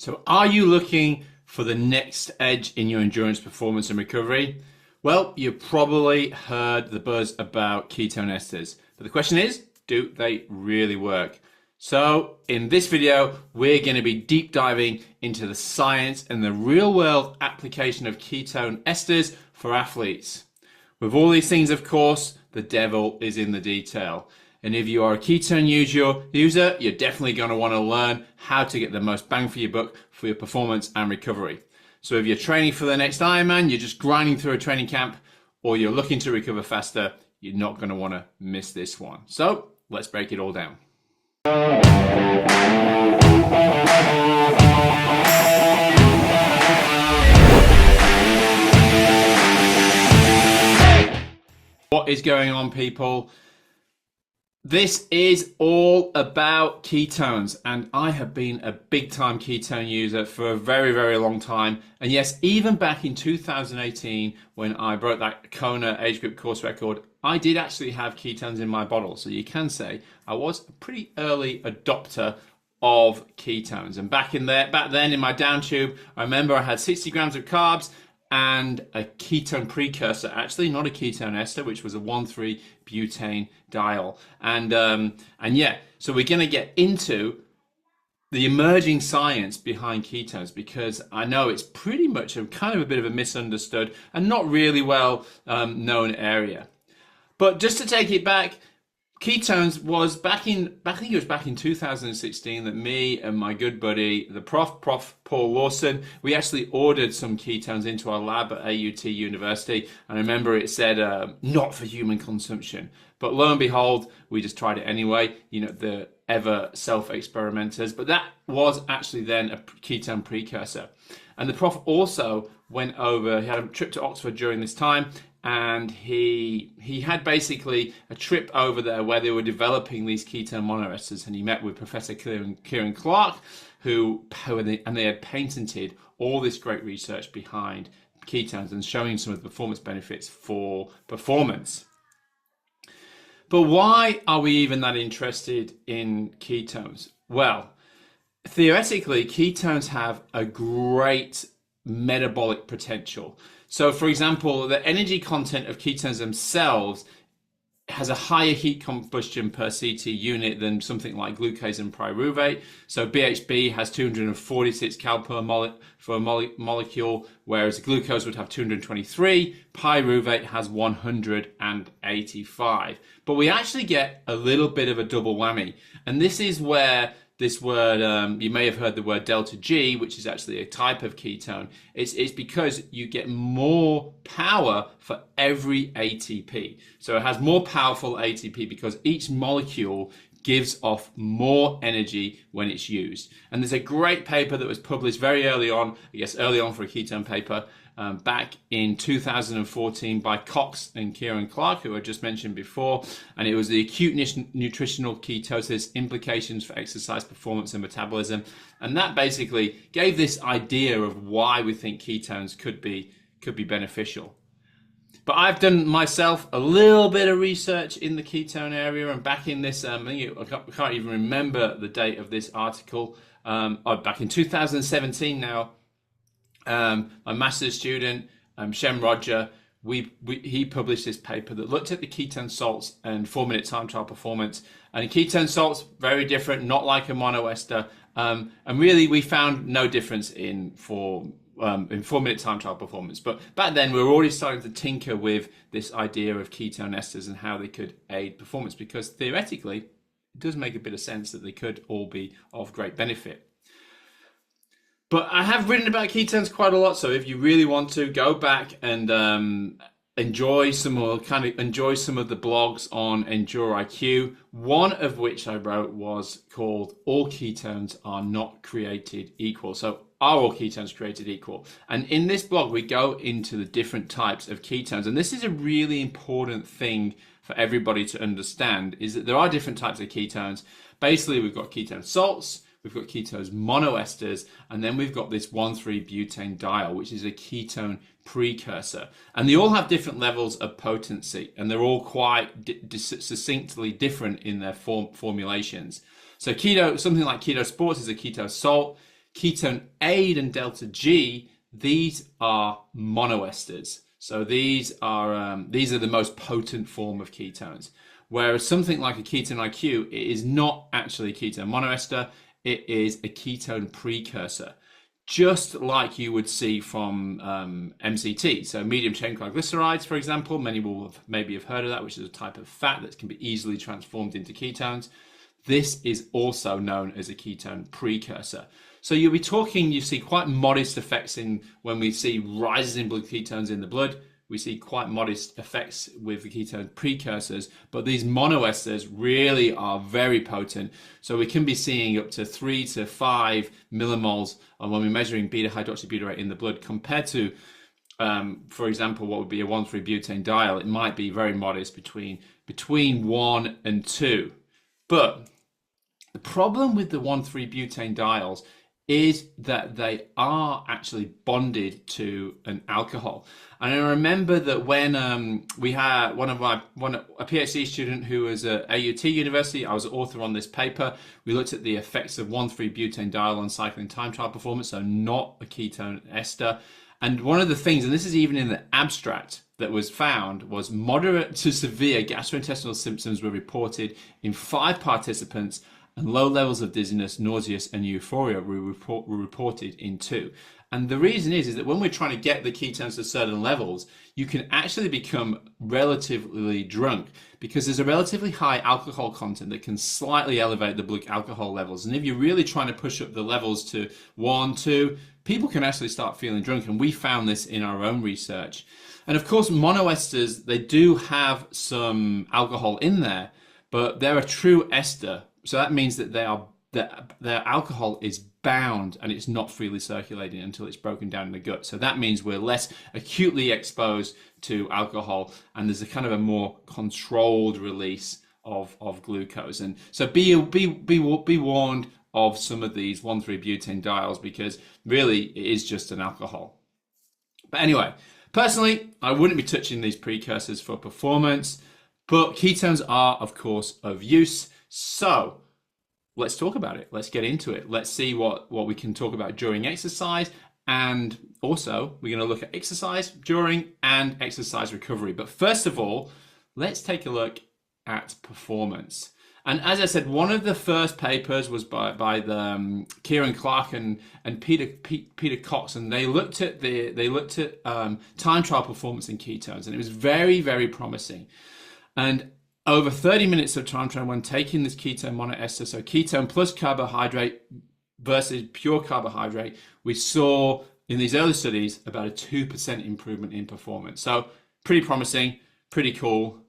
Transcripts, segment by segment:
So are you looking for the next edge in your endurance, performance and recovery? Well, you've probably heard the buzz about ketone esters, but the question is, do they really work? So in this video, we're going to be deep diving into the science and the real world application of ketone esters for athletes. With all these things, of course, the devil is in the detail. And if you are a ketone user, you're definitely going to want to learn how to get the most bang for your buck for your performance and recovery. So if you're training for the next Ironman, you're just grinding through a training camp, or you're looking to recover faster, you're not going to want to miss this one. So let's break it all down. What is going on, people? This is all about ketones, and I have been a big time ketone user for a very, very long time. And yes, even back in 2018, when I broke that Kona age group course record, I did actually have ketones in my bottle. So you can say I was a pretty early adopter of ketones. And back then in my down tube, I remember I had 60 grams of carbs and a ketone precursor, actually not a ketone ester, which was a 1,3-butane diol. And yeah, so we're going to get into the emerging science behind ketones, because I know it's pretty much a kind of a bit of a misunderstood and not really well known area. But just to take it back, ketones was I think it was back in 2016 that me and my good buddy, the Prof Paul Lawson, we actually ordered some ketones into our lab at AUT University. And I remember it said, not for human consumption. But lo and behold, we just tried it anyway, you know, the ever self-experimenters. But that was actually then a ketone precursor. And the Prof also went over, he had a trip to Oxford during this time, and he had basically a trip over there where they were developing these ketone monoesters, and he met with Professor Kieran Clark, and they had patented all this great research behind ketones and showing some of the performance benefits for performance. But why are we even that interested in ketones? Well, theoretically, ketones have a great metabolic potential. So for example, the energy content of ketones themselves has a higher heat combustion per CT unit than something like glucose and pyruvate. So BHB has 246 cal per for a molecule, whereas glucose would have 223. Pyruvate has 185. But we actually get a little bit of a double whammy. And this is where this word, you may have heard the word delta G, which is actually a type of ketone. It's because you get more power for every ATP. So it has more powerful ATP because each molecule gives off more energy when it's used. And there's a great paper that was published very early on, I guess early on for a ketone paper, back in 2014 by Cox and Kieran Clark, who I just mentioned before, and it was the acute nutritional ketosis implications for exercise performance and metabolism. And that basically gave this idea of why we think ketones could be beneficial. But I've done myself a little bit of research in the ketone area, and back in this, I can't even remember the date of this article, back in 2017 now, my master's student, Shem Roger, he published this paper that looked at the ketone salts and 4-minute time trial performance. And ketone salts, very different, not like a monoester. And really, we found no difference in 4-minute time trial performance. But back then, we were already starting to tinker with this idea of ketone esters and how they could aid performance, because theoretically, it does make a bit of sense that they could all be of great benefit. But I have written about ketones quite a lot, so if you really want to, go back and enjoy some of the blogs on Endure IQ. One of which I wrote was called "All Ketones Are Not Created Equal." So are all ketones created equal? And in this blog, we go into the different types of ketones, and this is a really important thing for everybody to understand: is that there are different types of ketones. Basically, we've got ketone salts, we've got ketones monoesters, and then we've got this 1,3-butane diol, which is a ketone precursor. And they all have different levels of potency, and they're all quite succinctly different in their formulations. So something like keto sports is a keto salt. Ketone A and delta G, these are monoesters. So these are the most potent form of ketones. Whereas something like a ketone IQ, it is not actually a ketone monoester, it is a ketone precursor. Just like you would see from MCT, so medium chain triglycerides, for example. Many will maybe have heard of that, which is a type of fat that can be easily transformed into ketones. This is also known as a ketone precursor. So you'll be talking, you see quite modest effects when we see rises in blood ketones in the blood. We see quite modest effects with the ketone precursors, but these monoesters really are very potent. So we can be seeing up to 3 to 5 millimoles when we're measuring beta-hydroxybutyrate in the blood compared to, for example, what would be a 1,3-butane-diol. It might be very modest, between 1 and 2. But the problem with the 1,3-butane-diols is that they are actually bonded to an alcohol. And I remember that when we had a PhD student who was at AUT University, I was an author on this paper. We looked at the effects of 1,3-butane-diol on cycling time trial performance, so not a ketone ester. And one of the things, and this is even in the abstract that was found, was moderate to severe gastrointestinal symptoms were reported in 5 participants, and low levels of dizziness, nausea, and euphoria were reported in 2. And the reason is that when we're trying to get the ketones to certain levels, you can actually become relatively drunk because there's a relatively high alcohol content that can slightly elevate the blood alcohol levels. And if you're really trying to push up the levels to 1, 2, people can actually start feeling drunk. And we found this in our own research. And of course, monoesters, they do have some alcohol in there, but they're a true ester. So that means that their alcohol is bound and it's not freely circulating until it's broken down in the gut. So that means we're less acutely exposed to alcohol, and there's a kind of a more controlled release of glucose. And so be warned of some of these 1,3-butane-diols because really it is just an alcohol. But anyway, personally, I wouldn't be touching these precursors for performance, but ketones are, of course, of use. So let's talk about it. Let's get into it. Let's see what we can talk about during exercise. And also, we're going to look at exercise during and exercise recovery. But first of all, let's take a look at performance. And as I said, one of the first papers was by the Kieran Clark and Peter Cox, and they looked at time trial performance in ketones, and it was very, very promising. And over 30 minutes of time trial when taking this ketone monoester, so ketone plus carbohydrate versus pure carbohydrate, we saw in these early studies about a 2% improvement in performance. So pretty promising, pretty cool.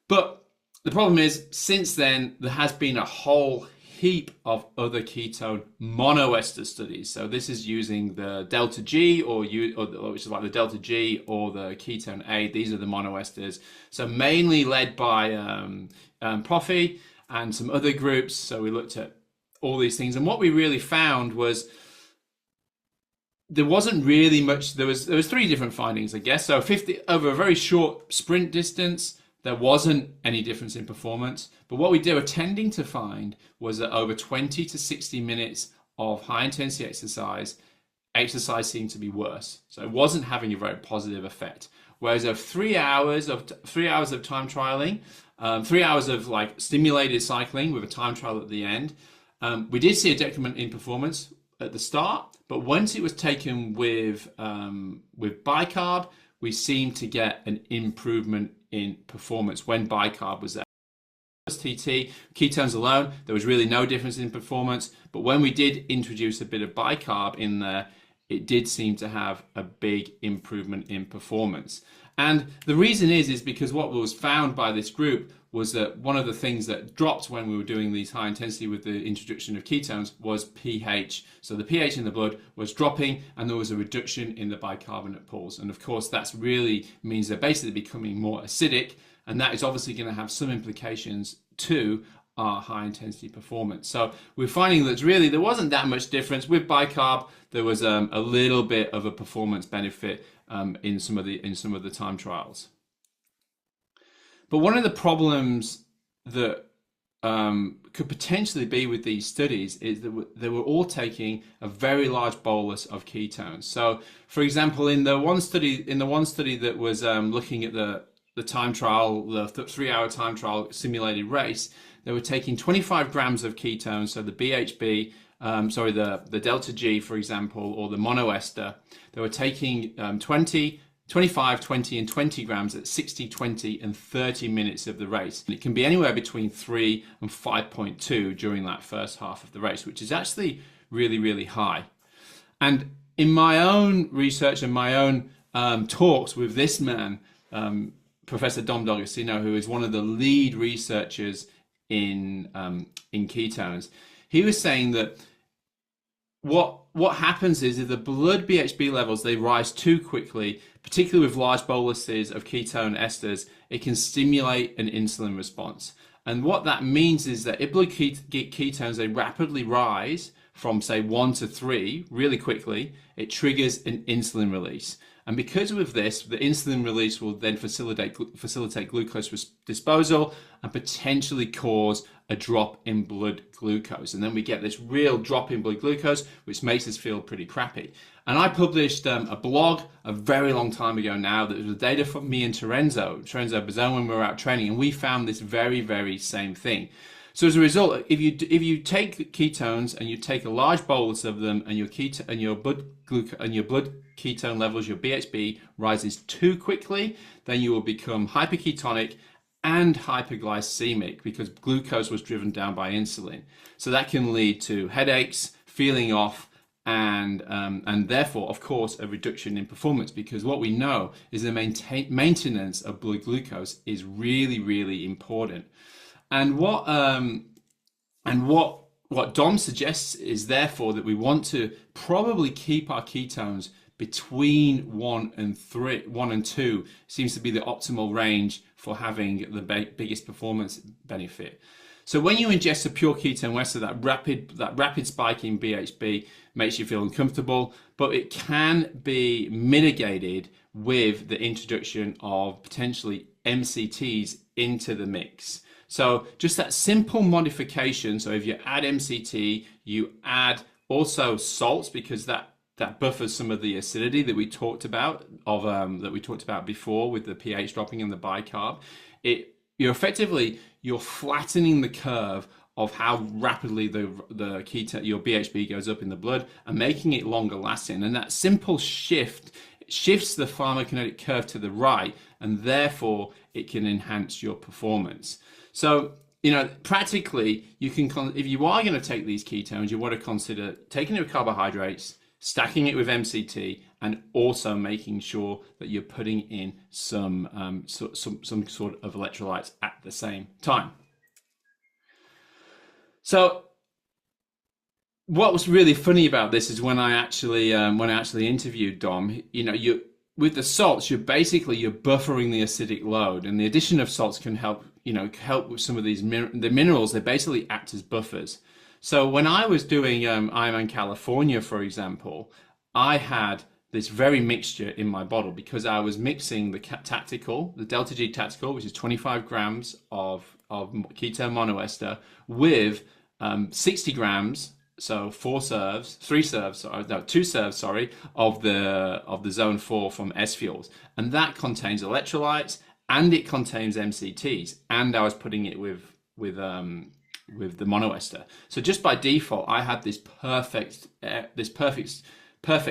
But the problem is, since then, there has been a whole heap of other ketone monoester studies. So this is using the delta G, which is like the delta G or the ketone A. These are the monoesters. So mainly led by Profi and some other groups. So we looked at all these things, and what we really found was there wasn't really much. There was 3 different findings, I guess. So 50 over a very short sprint distance, there wasn't any difference in performance. But what we were tending to find was that over 20 to 60 minutes of high intensity exercise seemed to be worse. So it wasn't having a very positive effect. Whereas over 3 hours of time trialing, 3 hours of like stimulated cycling with a time trial at the end, we did see a decrement in performance at the start. But once it was taken with bicarb, we seemed to get an improvement in performance when bicarb was there. TT, ketones alone, there was really no difference in performance. But when we did introduce a bit of bicarb in there, it did seem to have a big improvement in performance. And the reason is because what was found by this group was that one of the things that dropped when we were doing these high intensity with the introduction of ketones was pH. So the pH in the blood was dropping and there was a reduction in the bicarbonate pools. And of course, that's really means they're basically becoming more acidic, and that is obviously going to have some implications to our high intensity performance. So we're finding that really there wasn't that much difference with bicarb. There was a little bit of a performance benefit in some of the time trials. But one of the problems that could potentially be with these studies is that they were all taking a very large bolus of ketones. So, for example, in the one study that was looking at the time trial, the 3-hour time trial simulated race, they were taking 25 grams of ketones, so the BHB, the delta G, for example, or the monoester. They were taking 25, 20, and 20 grams at 60, 20, and 30 minutes of the race. And it can be anywhere between 3 and 5.2 during that first half of the race, which is actually really, really high. And in my own research and my own talks with this man, Professor Dom D'Agostino, who is one of the lead researchers in ketones, he was saying that what happens is if the blood BHB levels, they rise too quickly, particularly with large boluses of ketone esters, it can stimulate an insulin response. And what that means is that if blood ketones, they rapidly rise from say 1 to 3 really quickly, it triggers an insulin release. And because of this, the insulin release will then facilitate glucose disposal and potentially cause a drop in blood glucose. And then we get this real drop in blood glucose, which makes us feel pretty crappy. And I published a blog a very long time ago now that was data from me and Terenzo Bazone when we were out training, and we found this very, very same thing. So as a result, if you take ketones and you take a large bolus of them, and your blood ketone levels, your BHB rises too quickly, then you will become hyperketonic and hyperglycemic because glucose was driven down by insulin. So that can lead to headaches, feeling off, and therefore, of course, a reduction in performance, because what we know is the maintenance of blood glucose is really, really important. And what Dom suggests is therefore that we want to probably keep our ketones between 1 and 2 seems to be the optimal range for having the biggest performance benefit. So when you ingest a pure ketone ester, that rapid spike in BHB makes you feel uncomfortable, but it can be mitigated with the introduction of potentially MCTs into the mix. So just that simple modification. So if you add MCT, you add also salts, because that buffers some of the acidity that we talked about before with the pH dropping and the bicarb. You're flattening the curve of how rapidly your BHB goes up in the blood and making it longer lasting. And that simple shifts the pharmacokinetic curve to the right, and therefore it can enhance your performance. So, practically, if you are going to take these ketones, you want to consider taking it with carbohydrates, stacking it with MCT, and also making sure that you're putting in some sort of electrolytes at the same time. So, what was really funny about this is when I actually interviewed Dom, with the salts, you're buffering the acidic load, and the addition of salts can help with some of these the minerals. They basically act as buffers. So when I was doing Ironman California, for example, I had this very mixture in my bottle because I was mixing the Delta G Tactical, which is 25 grams of ketone monoester, with 60 grams. So 2 serves, of the zone 4 from S Fuels, and that contains electrolytes and it contains MCTs, and I was putting it with the monoester. So just by default, I had this perfect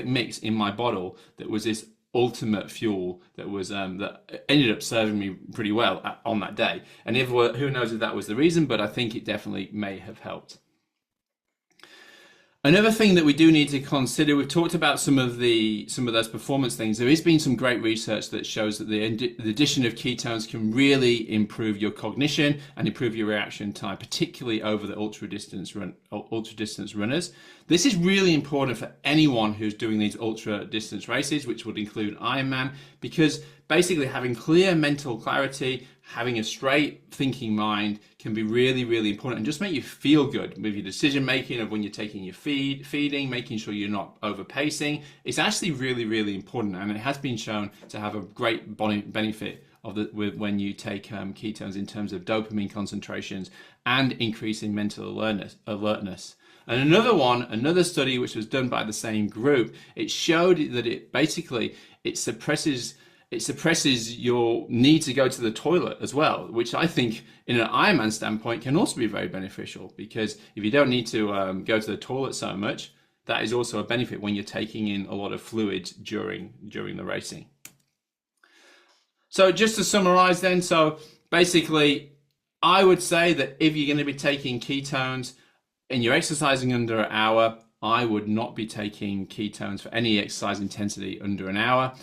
mix in my bottle that was this ultimate fuel that was that ended up serving me pretty well on that day. And who knows if that was the reason, but I think it definitely may have helped. Another thing that we do need to consider, we've talked about some of those performance things. There has been some great research that shows that the addition of ketones can really improve your cognition and improve your reaction time, particularly over the ultra distance runners. This is really important for anyone who's doing these ultra distance races, which would include Ironman, because basically having clear mental clarity, having a straight thinking mind can be really, really important and just make you feel good with your decision making of when you're taking your feeding, making sure you're not over pacing. It's actually really, really important, and it has been shown to have a great benefit when you take ketones in terms of dopamine concentrations and increasing mental alertness. And another study which was done by the same group, it showed that it suppresses your need to go to the toilet as well, which I think in an Ironman standpoint can also be very beneficial, because if you don't need to go to the toilet so much, that is also a benefit when you're taking in a lot of fluids during the racing. So just to summarize then, so basically I would say that if you're going to be taking ketones and you're exercising under an hour, I would not be taking ketones for any exercise intensity under an hour.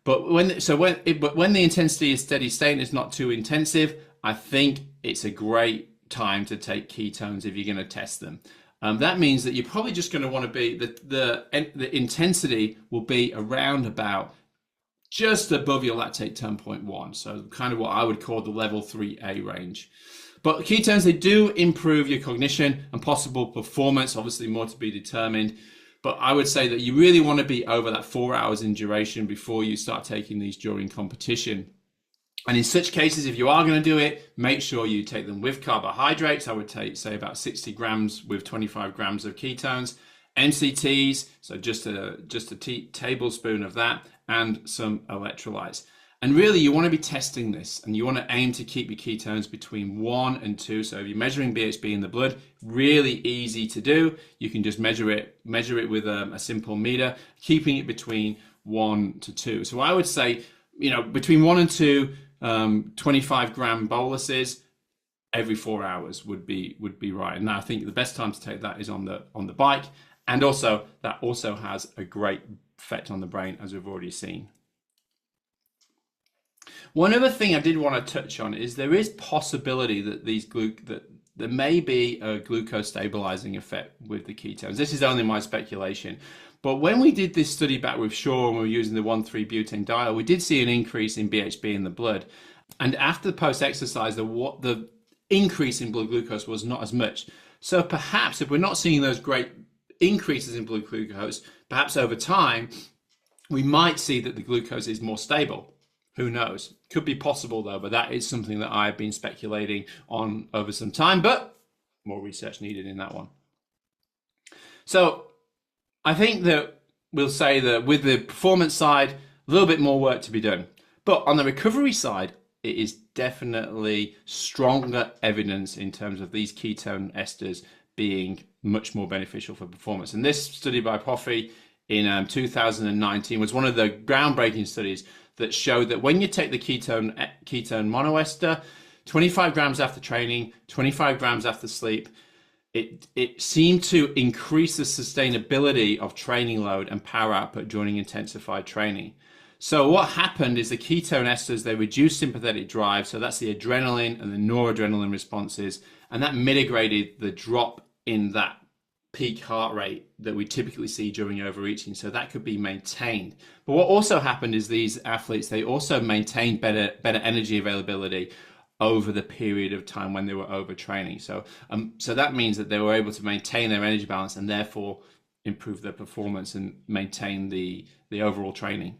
But when the intensity is steady state and it's not too intensive, I think it's a great time to take ketones if you're going to test them. That means that you're probably just going to want to be, the intensity will be around about just above your lactate 10.1. So kind of what I would call the level 3A range. But ketones, they do improve your cognition and possible performance, obviously more to be determined. But I would say that you really want to be over that 4 hours in duration before you start taking these during competition. And in such cases, if you are going to do it, make sure you take them with carbohydrates. I would say about 60 grams with 25 grams of ketones. MCTs, so just a tablespoon of that, and some electrolytes. And really, you want to be testing this, and you want to aim to keep your ketones between 1 and 2. So if you're measuring BHB in the blood, really easy to do. You can just measure it with a simple meter, keeping it between 1 to 2. So I would say, between 1 and 2, 25-gram boluses every 4 hours would be right. And I think the best time to take that is on the bike, and also that also has a great effect on the brain, as we've already seen. One other thing I did want to touch on is there is possibility that that there may be a glucose stabilizing effect with the ketones. This is only my speculation. But when we did this study back with Shaw and we were using the 1,3-butadiol, we did see an increase in BHB in the blood. And after the post-exercise, the increase in blood glucose was not as much. So perhaps if we're not seeing those great increases in blood glucose, perhaps over time, we might see that the glucose is more stable. Who knows? Could be possible though, but that is something that I've been speculating on over some time, but more research needed in that one. So I think that we'll say that with the performance side, a little bit more work to be done. But on the recovery side, it is definitely stronger evidence in terms of these ketone esters being much more beneficial for performance. And this study by Poffy in 2019 was one of the groundbreaking studies that showed that when you take the ketone monoester, 25 grams after training, 25 grams after sleep, it seemed to increase the sustainability of training load and power output during intensified training. So what happened is the ketone esters, they reduced sympathetic drive, so that's the adrenaline and the noradrenaline responses, and that mitigated the drop in that peak heart rate that we typically see during overeating, so that could be maintained. But what also happened is these athletes, they also maintained better energy availability over the period of time when they were overtraining. So that means that they were able to maintain their energy balance and therefore improve their performance and maintain the overall training.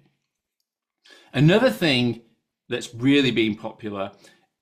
Another thing that's really been popular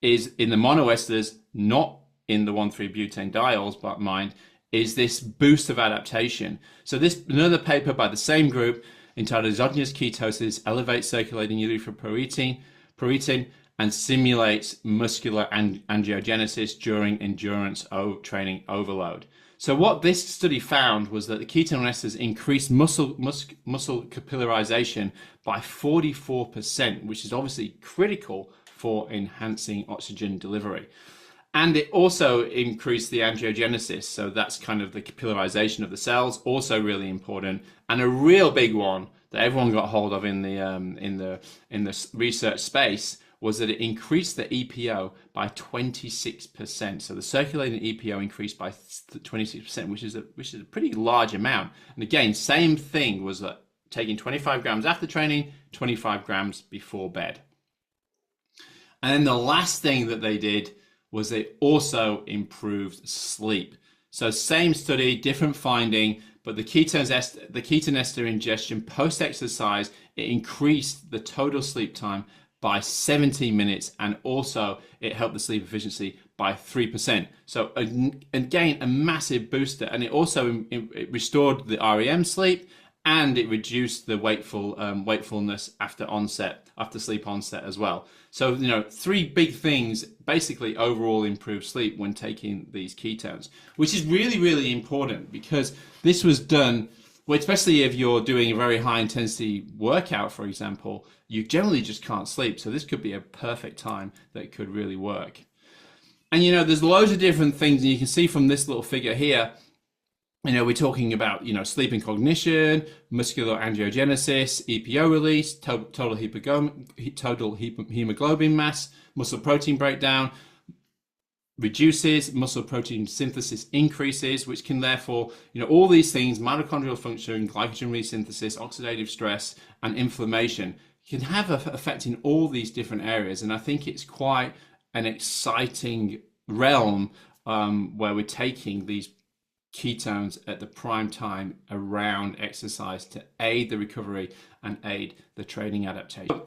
is in the monoesters, not in the 1,3-butadiols, but mind, is this boost of adaptation. So another paper by the same group entitled Exogenous Ketones elevates circulating erythropoietin and simulates muscular angiogenesis during endurance training overload. So what this study found was that the ketone esters increased muscle capillarization by 44%, which is obviously critical for enhancing oxygen delivery. And it also increased the angiogenesis, so that's kind of the capillarization of the cells, also really important. And a real big one that everyone got hold of in the research space was that it increased the EPO by 26%. So the circulating EPO increased by 26%, which is a pretty large amount. And again, same thing, was that taking 25 grams after training, 25 grams before bed. And then the last thing that they did was they also improved sleep. So same study, different finding, but the ketone ester ingestion post-exercise, it increased the total sleep time by 17 minutes, and also it helped the sleep efficiency by 3%. So again, a massive booster, and it also it restored the REM sleep, and it reduced the wakefulness after sleep onset as well. So, you know, 3 big things basically overall improve sleep when taking these ketones, which is really, really important, because this was done, well, especially if you're doing a very high intensity workout, for example, you generally just can't sleep. So this could be a perfect time that it could really work. And, you know, there's loads of different things, and you can see from this little figure here, you know, we're talking about, you know, sleep and cognition, muscular angiogenesis, EPO release, total hemoglobin mass, muscle protein breakdown reduces, muscle protein synthesis increases, which can therefore, you know, all these things, mitochondrial function, glycogen resynthesis, oxidative stress, and inflammation can have an effect in all these different areas. And I think it's quite an exciting realm where we're taking these ketones at the prime time around exercise to aid the recovery and aid the training adaptation.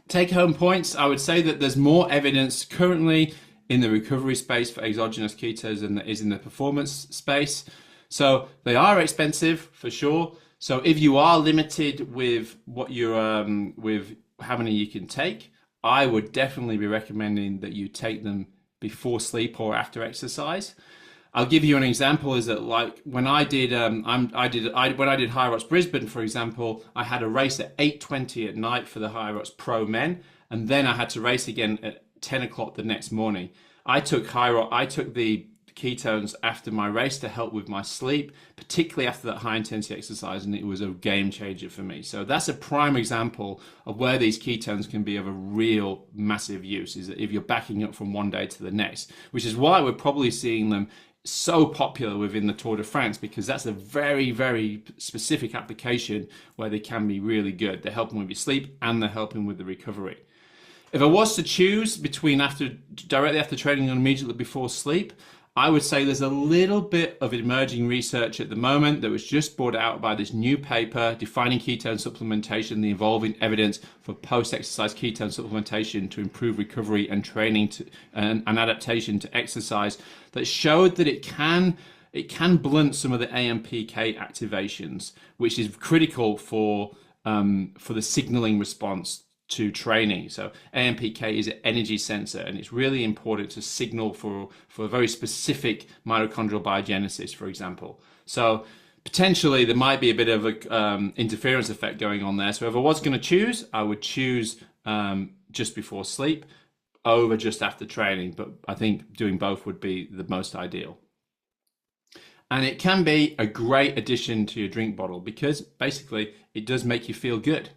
Take home points, I would say that there's more evidence currently in the recovery space for exogenous ketones than there is in the performance space. So they are expensive for sure. So if you are limited with what you're with how many you can take, I would definitely be recommending that you take them before sleep or after exercise. I'll give you an example. Is that like when I did when I did High Rocks Brisbane, for example, I had a race at 8:20 at night for the High Rocks Pro Men, and then I had to race again at 10 o'clock the next morning. I took the ketones after my race to help with my sleep, particularly after that high intensity exercise, and it was a game changer for me. So that's a prime example of where these ketones can be of a real massive use, is that if you're backing up from one day to the next, which is why we're probably seeing them so popular within the Tour de France, because that's a very, very specific application where they can be really good. They're helping with your sleep and they're helping with the recovery. If I was to choose between directly after training and immediately before sleep, I would say there's a little bit of emerging research at the moment that was just brought out by this new paper, Defining Ketone Supplementation, the Evolving Evidence for Post-Exercise Ketone Supplementation to Improve Recovery and Training and Adaptation to Exercise, that showed that it can blunt some of the AMPK activations, which is critical for the signaling response to training. So AMPK is an energy sensor, and it's really important to signal for a very specific mitochondrial biogenesis, for example. So potentially there might be a bit of a interference effect going on there. So if I was going to choose, I would choose just before sleep over just after training, but I think doing both would be the most ideal. And it can be a great addition to your drink bottle because basically it does make you feel good.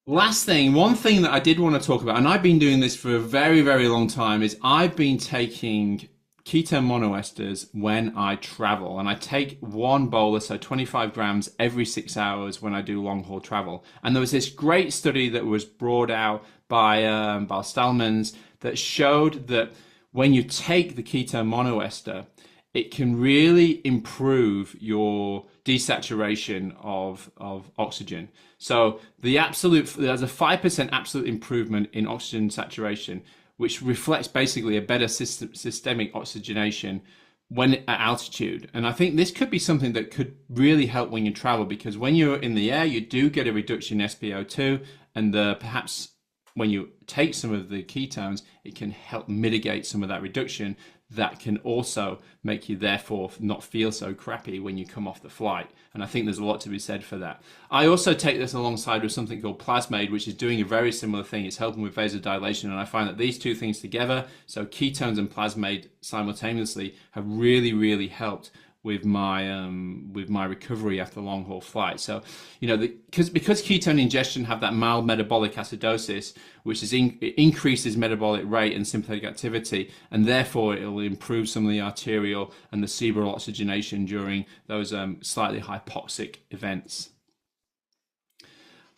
Last thing, one thing that I did want to talk about, and I've been doing this for a very, very long time, is I've been taking ketone monoesters when I travel, and I take one bolus, so 25 grams every 6 hours when I do long haul travel. And there was this great study that was brought out by Stalmans that showed that when you take the ketone monoester, it can really improve your desaturation of oxygen. So there's a 5% absolute improvement in oxygen saturation, which reflects basically a better systemic oxygenation when at altitude. And I think this could be something that could really help when you travel, because when you're in the air, you do get a reduction in SpO2, and perhaps when you take some of the ketones, it can help mitigate some of that reduction. That can also make you therefore not feel so crappy when you come off the flight. And I think there's a lot to be said for that. I also take this alongside with something called Plasmade, which is doing a very similar thing. It's helping with vasodilation. And I find that these two things together, so ketones and Plasmade simultaneously, have really, really helped with my recovery after long haul flight. So, you know, because ketone ingestion have that mild metabolic acidosis, which increases metabolic rate and sympathetic activity, and therefore it will improve some of the arterial and the cerebral oxygenation during those slightly hypoxic events.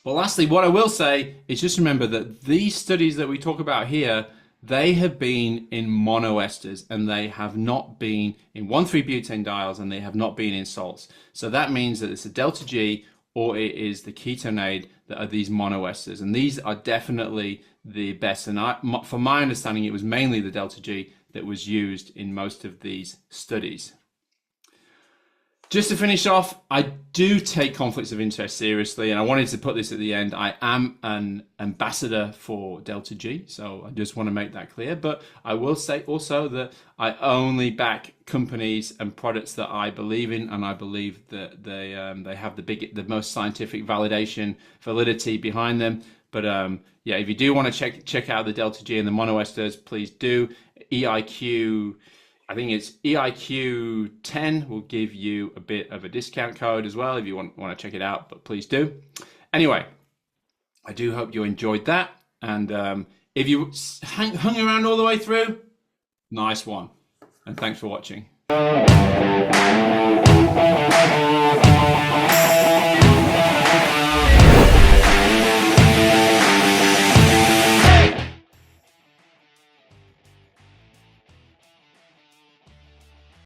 Well, lastly, what I will say is just remember that these studies that we talk about here, they have been in monoesters, and they have not been in 1,3-butane diols, and they have not been in salts. So that means that it's a delta G or it is the ketonade that are these monoesters. And these are definitely the best. And from my understanding, it was mainly the delta G that was used in most of these studies. Just to finish off, I do take conflicts of interest seriously, and I wanted to put this at the end. I am an ambassador for delta G, so I just want to make that clear. But I will say also that I only back companies and products that I believe in, and I believe that they have the most scientific validity behind them. But yeah, if you do want to check out the delta G and the monoesters, please do. EIQ. I think it's EIQ 10 will give you a bit of a discount code as well if you want to check it out, but please do. Anyway, I do hope you enjoyed that. And if you hung around all the way through, nice one. And thanks for watching.